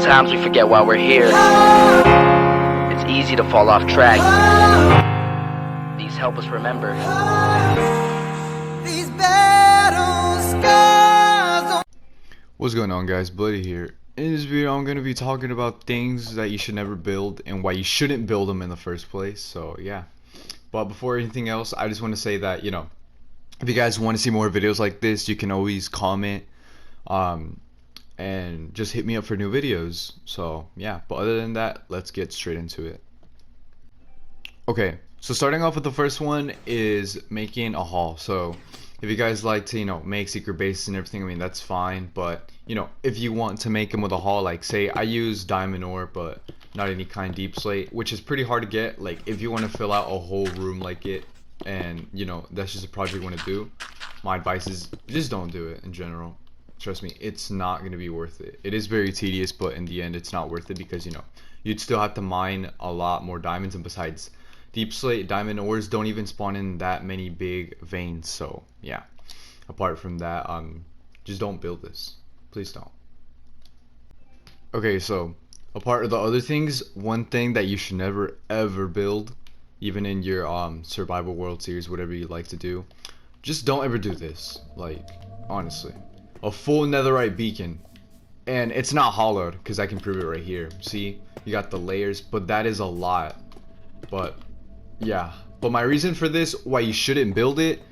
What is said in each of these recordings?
Sometimes we forget why we're here. It's easy to fall off track. These help us remember. These battle scars. What's going on, guys? Bloody here. In this video I'm going to be talking about things that you should never build and why you shouldn't build them in the first place. So yeah, but before anything else, I just want to say that, if you guys want to see more videos like this, you can always comment and just hit me up for new videos. So yeah, but other than that, let's get straight into it. Okay, so starting off with the first one is making a haul. So if you guys like to make secret bases and everything, I mean, that's fine, but if you want to make them with a haul, like say I use diamond ore but not any kind deep slate, which is pretty hard to get. Like if you want to fill out a whole room like it, and that's just a project you want to do, my advice is just don't do it in general. Trust me, it's not going to be worth it. It is very tedious, but in the end it's not worth it because you'd still have to mine a lot more diamonds, and besides, deep slate diamond ores don't even spawn in that many big veins. So yeah, apart from that, just don't build this, please don't. Okay, so apart of the other things, one thing that you should never ever build, even in your survival world series, whatever you like to do, just don't ever do this. Like honestly, a full netherite beacon, and it's not hollowed because I can prove it right here. See, you got the layers, but that is a lot. But yeah, but my reason for this, why you shouldn't build it,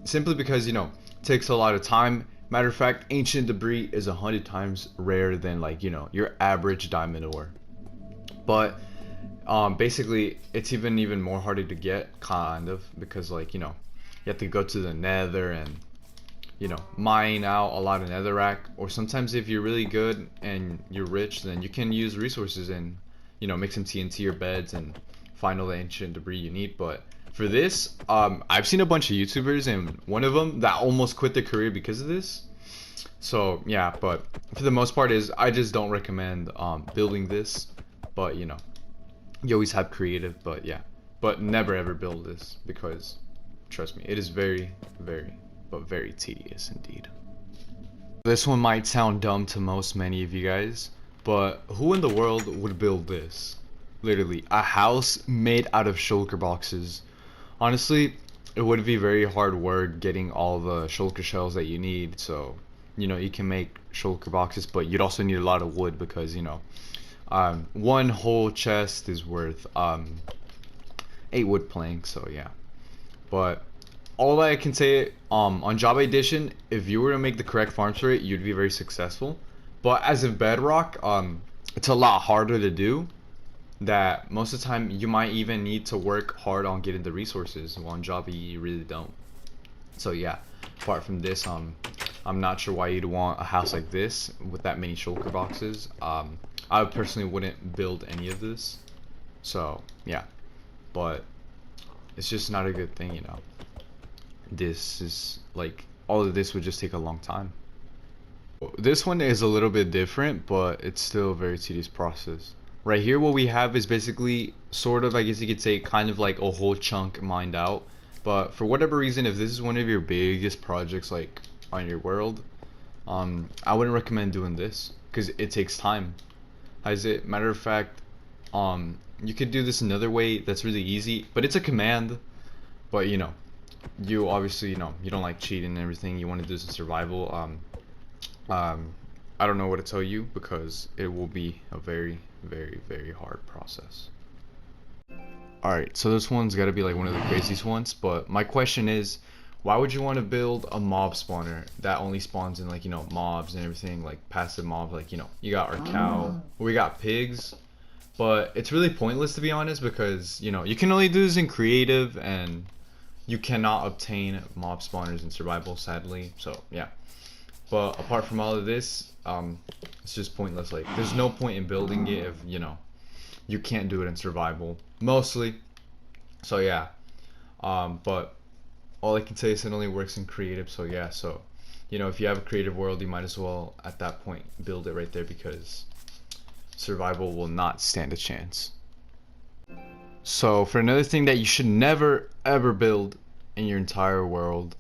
simply because it takes a lot of time. Matter of fact, ancient debris is 100 times rarer than your average diamond ore. But basically it's even more harder to get, kind of, because you have to go to the nether and mine out a lot of netherrack, or sometimes if you're really good and you're rich, then you can use resources and make some TNT or beds and find all the ancient debris you need. But for this, I've seen a bunch of YouTubers, and one of them that almost quit their career because of this. So yeah, but for the most part I just don't recommend building this. But you always have creative, but yeah, but never ever build this because trust me, it is very very tedious indeed. This one might sound dumb to many of you guys, but who in the world would build this? Literally a house made out of shulker boxes. Honestly, it would be very hard work getting all the shulker shells that you need. So you can make shulker boxes, but you'd also need a lot of wood because one whole chest is worth 8 wood planks. So yeah, but all that I can say, on Java Edition, if you were to make the correct farms for it, you'd be very successful. But as of Bedrock, it's a lot harder to do. That most of the time you might even need to work hard on getting the resources, while on Java you really don't. So yeah, apart from this, I'm not sure why you'd want a house like this with that many shulker boxes. I personally wouldn't build any of this. So yeah, but it's just not a good thing, This is all of this would just take a long time. This one is a little bit different, but it's still a very tedious process. Right here, what we have is basically sort of, I guess you could say, kind of like a whole chunk mined out. But for whatever reason, if this is one of your biggest projects on your world, I wouldn't recommend doing this because it takes time. As a matter of fact, you could do this another way that's really easy, but it's a command. But you obviously you don't like cheating and everything. You want to do this in survival. I don't know what to tell you because it will be a very hard process. Alright, so this one's got to be one of the craziest ones, but my question is, why would you want to build a mob spawner that only spawns in mobs and everything, passive mobs, you got our cow, we got pigs, but it's really pointless, to be honest, because you can only do this in creative and you cannot obtain mob spawners in survival, sadly. So yeah, but apart from all of this, it's just pointless. There's no point in building it if you can't do it in survival mostly. So yeah, but all I can say is it only works in creative. So yeah, so if you have a creative world, you might as well at that point build it right there because survival will not stand a chance. So for another thing that you should never ever build in your entire world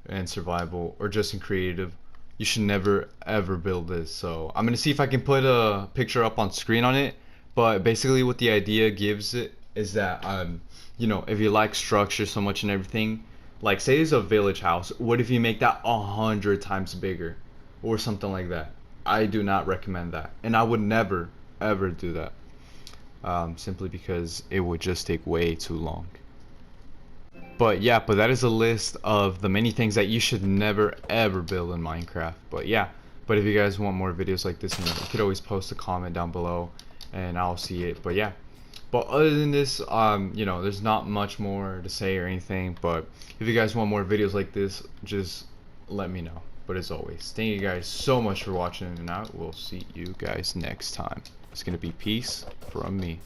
and survival, or just in creative, you should never ever build this. So I'm gonna see if I can put a picture up on screen on it. But basically what the idea gives it is that you know, if you like structure so much and everything, like say it's a village house, what if you make that 100 times bigger or something like that? I do not recommend that, and I would never ever do that, simply because it would just take way too long. But yeah, but that is a list of the many things that you should never ever build in Minecraft. But yeah, but if you guys want more videos like this, you know, you could always post a comment down below and I'll see it. But yeah, but other than this, you know, there's not much more to say or anything. But if you guys want more videos like this, just let me know. But as always, thank you guys so much for watching, and I will see you guys next time. It's gonna be peace from me.